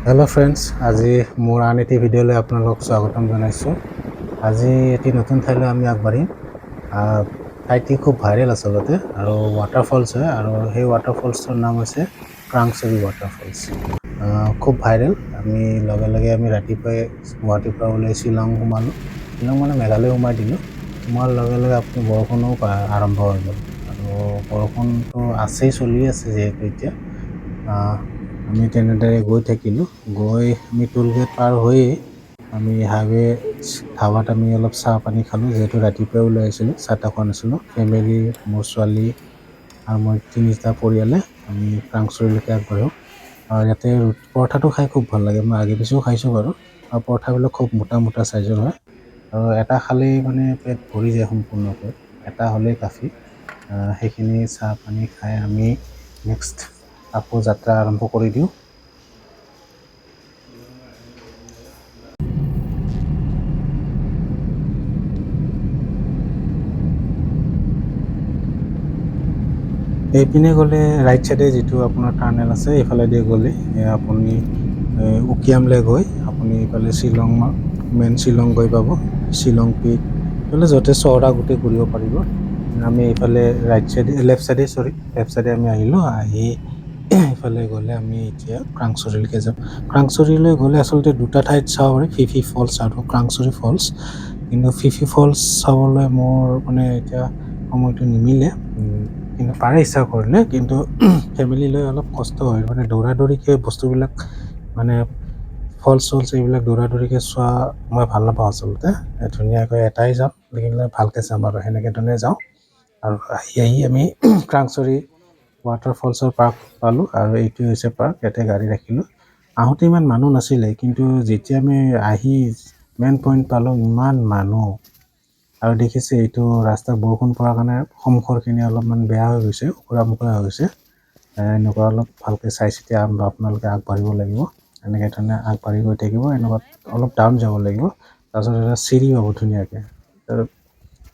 Hello' friends, আজি মোৰ আন এটি ভিডিঅ'লৈ আপোনালোকক স্বাগতম জনাইছোঁ। আজি এটি নতুন ঠাইলৈ আমি আগবাঢ়িম। ঠাইটি খুব ভাইৰেল আচলতে আৰু ৱাটাৰফলছ হয়, আৰু সেই ৱাটাৰফলছটোৰ নাম হৈছে ক্ৰাংচুৰি ৱাটাৰফলছ। খুব ভাইৰেল। আমি লগে লগে ৰাতিপুৱাই গুৱাহাটীৰ পৰা ওলাই শ্বিলং সোমালোঁ। শ্বিলং মানে মেঘালয় সোমাই দিলোঁ। সোমোৱাৰ লগে লগে আপুনি বৰষুণো আৰম্ভ হৈ গ'ল, আৰু বৰষুণটো আছেই, চলি আছে যিহেতু এতিয়া। আমি তেনেদৰে গৈ থাকিলোঁ। আমি টোল গেট পাৰ হৈয়ে আমি হাইৱে ধাবাত আমি অলপ চাহ পানী খালোঁ, যিহেতু ৰাতিপুৱাই ওলাই আহিছিলোঁ, চাহ তাহ খোৱা নাছিলোঁ। ফেমিলি, মোৰ ছোৱালী আৰু মই তিনিটা পৰিয়ালে আমি ক্ৰাংচুৰিলৈকে আগবাঢ়োঁ। আৰু ইয়াতে পৰঠাটো খাই খুব ভাল লাগে। মই আগে পিছেও খাইছোঁ বাৰু, আৰু পৰঠাবিলাক খুব মোটা মোটা চাইজৰ হয়, আৰু এটা খালেই মানে পেট ভৰি যায় সম্পূৰ্ণকৈ, এটা হ'লেই কাফি। সেইখিনি চাহ পানী খাই আমি নেক্সট আকৌ যাত্ৰা আৰম্ভ কৰি দিওঁ। এইপিনে গ'লে ৰাইট চাইডে যিটো আপোনাৰ টাৰ্নেল আছে, এইফালেদি গ'লে আপুনি উকিয়ামলৈ গৈ আপুনি এইফালে মেইন শ্বিলং গৈ পাব। শ্বিলং পিক এইফালে য'তে চহৰা গোটেই ঘূৰিব পাৰিব। আমি এইফালে লেফ্ট চাইডে আমি আহিলোঁ। আহি এইফালে গ'লে আমি এতিয়া ক্ৰাংচুৰিলৈকে যাম। ক্ৰাংচুৰিলৈ গ'লে আচলতে দুটা ঠাইত চাব পাৰি, ফিফি ফলছ আৰু ক্ৰাংচুৰি ফলছ। কিন্তু ফিফি ফলছ চাবলৈ মোৰ মানে এতিয়া সময়টো নিমিলে, কিন্তু পাৰে ইচ্ছা কৰিলে। কিন্তু ফেমিলি লৈ অলপ কষ্ট হয়, মানে দৌৰা দৌৰিকৈ বস্তুবিলাক, মানে ফলছ এইবিলাক দৌৰা দৌৰিকৈ চোৱা মই ভাল নাপাওঁ আচলতে। ধুনীয়াকৈ এটাই যাম, দেখিলে ভালকৈ চাম, আৰু সেনেকৈ ধৰণে যাওঁ। আৰু আহি আমি ক্ৰাংচুৰি ৱাটাৰফলছৰ পাৰ্ক পালোঁ, আৰু এইটো হৈছে পাৰ্ক। ইয়াতে গাড়ী ৰাখিলোঁ। আহোঁতে ইমান মানুহ নাছিলে, কিন্তু যেতিয়া আমি আহি মেইন পইণ্ট পালোঁ, ইমান মানুহ। আৰু দেখিছে, এইটো ৰাস্তাত বৰষুণ পৰাৰ কাৰণে সন্মুখৰখিনি অলপমান বেয়া হৈ গৈছে, ওখৰা মোখৰা হৈ গৈছে। এনেকুৱা অলপ ভালকৈ চাই চিতি আপোনালোকে আগবাঢ়িব লাগিব। এনেকৈ ধৰণে আগবাঢ়ি গৈ থাকিব। এনেকুৱা অলপ ডাউন যাব লাগিব, তাৰপিছত এটা চিৰি পাব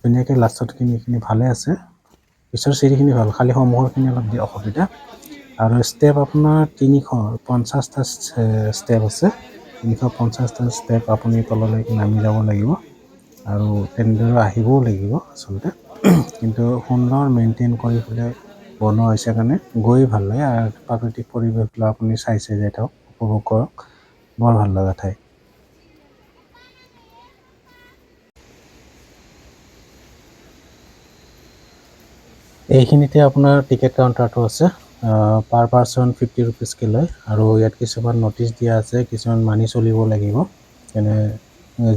ধুনীয়াকৈ লাষ্টত এইখিনি ভালে আছে। পিছৰ চিৰিখিনি ভাল, খালি সন্মুখৰখিনি অলপ অসুবিধা। আৰু ষ্টেপ আপোনাৰ 350টা ষ্টেপ আছে। 350টা ষ্টেপ আপুনি তললৈকে নামি যাব লাগিব, আৰু তেনেদৰে আহিবও লাগিব আচলতে। কিন্তু সুন্দৰ মেইনটেইন কৰি পেলাই বনোৱা হৈছে কাৰণে গৈ ভাল লাগে। আৰু প্ৰাকৃতিক পৰিৱেশবিলাক আপুনি চাই যাই থাকক, উপভোগ কৰক। বৰ ভাল লগা ঠাই। এইখিনিতে আপোনাৰ টিকেট কাউণ্টাৰটো আছে। পাৰ পাৰ্চন 50 ৰুপিজকৈ লয়, আৰু ইয়াত কিছুমান ন'টিচ দিয়া আছে, কিছুমান মানি চলিব লাগিব। যেনে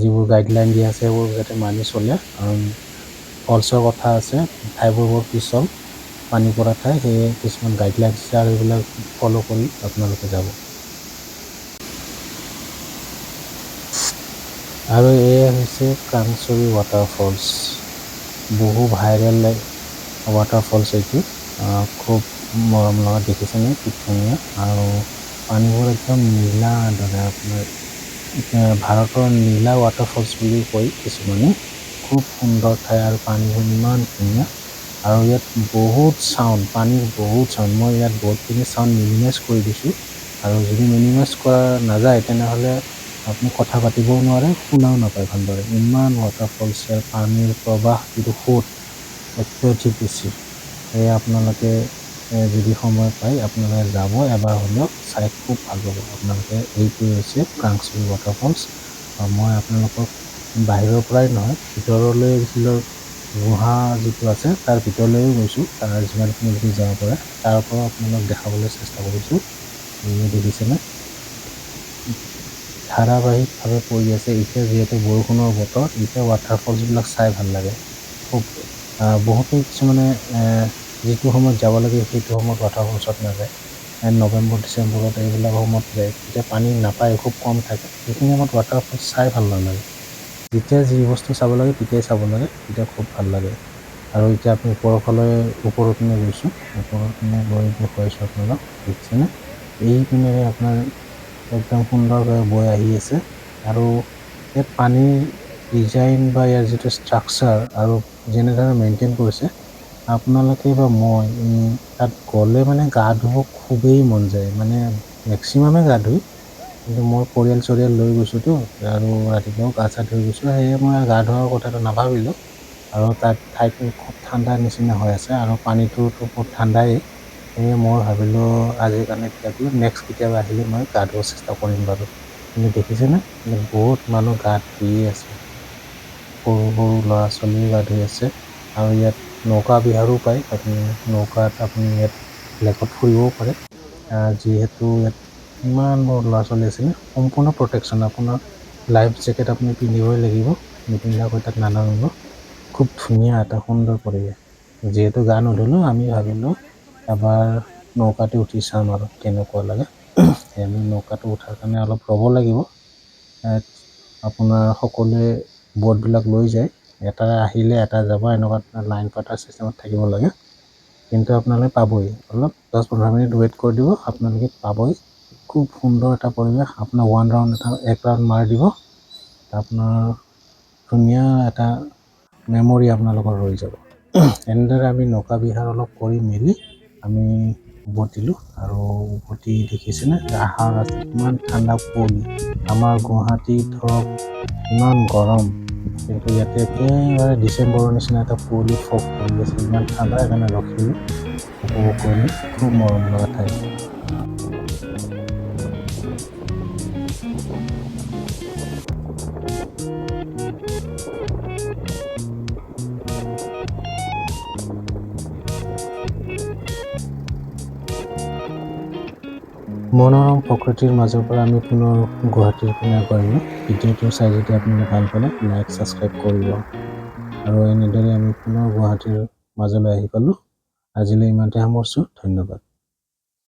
যিবোৰ গাইডলাইন দিয়া আছে, সেইবোৰ যাতে মানি চলে। কাৰণ ফলছৰ কথা আছে, ঠাইবোৰ বৰ পিছল, পানী পৰা ঠাই, সেয়ে কিছুমান গাইডলাইন আছে, আৰু এইবিলাক ফ'ল' কৰি আপোনালোকে যাব। আৰু এয়া হৈছে ক্ৰাংচুৰি ৱাটাৰফলছ। বহু ভাইৰেল ৱাটাৰফলছ এইটো। খুব মৰম লগা, দেখিছেনে কি ধুনীয়া। আৰু পানীবোৰ একদম নীলা দৰে, আপোনাৰ ভাৰতৰ নীলা ৱাটাৰফলছ বুলিও কয় কিছুমানে। খুব সুন্দৰ ঠাই, আৰু পানীবোৰ ইমান ধুনীয়া। আৰু ইয়াত বহুত চাউণ্ড, পানীৰ বহুত চাউণ্ড। মই ইয়াত বহুতখিনি চাউণ্ড মিনিমাইজ কৰি দিছোঁ, আৰু যদি মিনিমাইজ কৰা নাযায় তেনেহ'লে আপুনি কথা পাতিবও নোৱাৰে, শুনাও নাপায় ভালদৰে। ইমান ৱাটাৰফলছৰ পানীৰ প্ৰৱাহ যিটো সোঁত, অত্যধিক বেছি। সেয়ে আপোনালোকে যদি সময় পায়, আপোনালোকে যাব, এবাৰ হ'লেও চাই খুব ভাল পাব আপোনালোকে। এইটো হৈছে ক্ৰাংচুৰি ৱাটাৰফলছ। মই আপোনালোকক বাহিৰৰ পৰাই নহয়, ভিতৰলৈ গুহা যিটো আছে তাৰ ভিতৰলৈও গৈছোঁ। তাৰ যিমানখিনিলৈকে যাব পাৰে, তাৰ পৰাও আপোনালোকক দেখাবলৈ চেষ্টা কৰিছোঁ। এই দেখিছেনে, ধাৰাবাহিকভাৱে পৰি আছে। এতিয়া যিহেতু বৰষুণৰ বতৰ, এতিয়া ৱাটাৰফলছবিলাক চাই ভাল লাগে খুব। বহুতো কিছুমানে যিটো সময়ত যাব লাগে সেইটো সময়ত ৱাটাৰফলছত নাযায়। নৱেম্বৰ ডিচেম্বৰত এইবিলাক সময়ত যায়, তেতিয়া পানী নাপায়, খুব কম থাকে। সেইখিনি সময়ত ৱাটাৰফলছ চাই ভাল নালাগে। যেতিয়া যি বস্তু চাব লাগে তেতিয়াই চাব লাগে, তেতিয়া খুব ভাল লাগে। আৰু এতিয়া আপুনি ওপৰৰ পিনে গৈছোঁ, ওপৰৰ পিনে গৈ দেখুৱাইছোঁ আপোনালোকক। দেখিছেনে, এই পিনেৰে আপোনাৰ একদম সুন্দৰভাৱে বৈ আহি আছে। আৰু ইয়াত পানীৰ ডিজাইন বা ইয়াৰ যিটো ষ্ট্ৰাকচাৰ, আৰু যেনেদৰে মেইনটেইন কৰিছে, আপোনালোকে বা মই তাত গ'লে মানে গা ধুব খুবেই মন যায়। মানে মেক্সিমামে গা ধুই, কিন্তু মই পৰিয়াল লৈ গৈছোঁতো আৰু ৰাতিপুৱাও গা চা ধুই গৈছোঁ, সেয়ে মই গা ধোৱাৰ কথাটো নাভাবিলোঁ। আৰু তাত ঠাইটো খুব ঠাণ্ডা নিচিনা হৈ আছে আৰু পানীটোতো বহুত ঠাণ্ডাই। সেয়ে মই ভাবিলোঁ আজিৰ কাৰণে এতিয়া বোলো নেক্সট কেতিয়াবা আহিলে মই গা ধুব চেষ্টা কৰিম বাৰু। কিন্তু দেখিছেনে বহুত মানুহ গা ধুয়ে আছে, সৰু সৰু ল'ৰা ছোৱালীও গা ধুই আছে। আৰু ইয়াত নৌকা বিহাৰো পায়, আপুনি নৌকাত আপুনি ইয়াত লেকত ফুৰিবও পাৰে। যিহেতু ইয়াত ইমানবোৰ ল'ৰা ছোৱালী আছিলে, সম্পূৰ্ণ প্ৰটেকশ্যন, আপোনাৰ লাইফ জেকেট আপুনি পিন্ধিবই লাগিব, নিপিন্ধাকৈ তাত নানামিব। খুব ধুনীয়া এটা সুন্দৰ পৰিৱেশ। যিহেতু গা নুধুলোঁ, আমি ভাবিলোঁ এবাৰ নৌকাতে উঠি চাম আৰু কেনেকুৱা লাগে। আমি নৌকাটো উঠাৰ কাৰণে অলপ ৰ'ব লাগিব। আপোনাৰ সকলোৱে ব'টবিলাক লৈ যায়, এটা আহিলে এটা যাব, এনেকুৱা লাইন পতাৰ চিষ্টেমত থাকিব লাগে। কিন্তু আপোনালোকে পাবই, অলপ 10-15 মিনিট ৱেইট কৰি দিব, আপোনালোকে পাবই। খুব সুন্দৰ এটা পৰিৱেশ। আপোনাৰ এক ৰাউণ্ড মাৰি দিব, আপোনাৰ ধুনীয়া এটা মেমৰি আপোনালোকৰ ৰৈ যাব। এনেদৰে আমি নৌকা বিহাৰ অলপ কৰি মেলি আমি উভতিলোঁ। আৰু উভতি দেখিছেনে অহাৰ ৰাস্তাত ইমান ঠাণ্ডা কুঁৱলী। আমাৰ গুৱাহাটীত ধৰক ইমান গৰম, কিন্তু ইয়াতে একেবাৰে ডিচেম্বৰৰ নিচিনা এটা কুঁৱলী ফগ কৰি আছে, ইমান ঠাণ্ডা। সেইকাৰণে ৰখিলোঁ উপভোগ কৰিলোঁ, খুব মৰম লগা ঠাই। মনোৰম প্ৰকৃতিৰ মাজৰ পৰা আমি পুনৰ গুৱাহাটীৰ পিনে আগবাঢ়িলোঁ। ভিডিঅ'টো চাই যদি আপোনালোকে ভাল পালে লাইক ছাবস্ক্ৰাইব কৰিব। আৰু এনেদৰে আমি পুনৰ গুৱাহাটীৰ মাজলৈ আহি পালোঁ। আজিলৈ ইমানতে সামৰিছোঁ, ধন্যবাদ।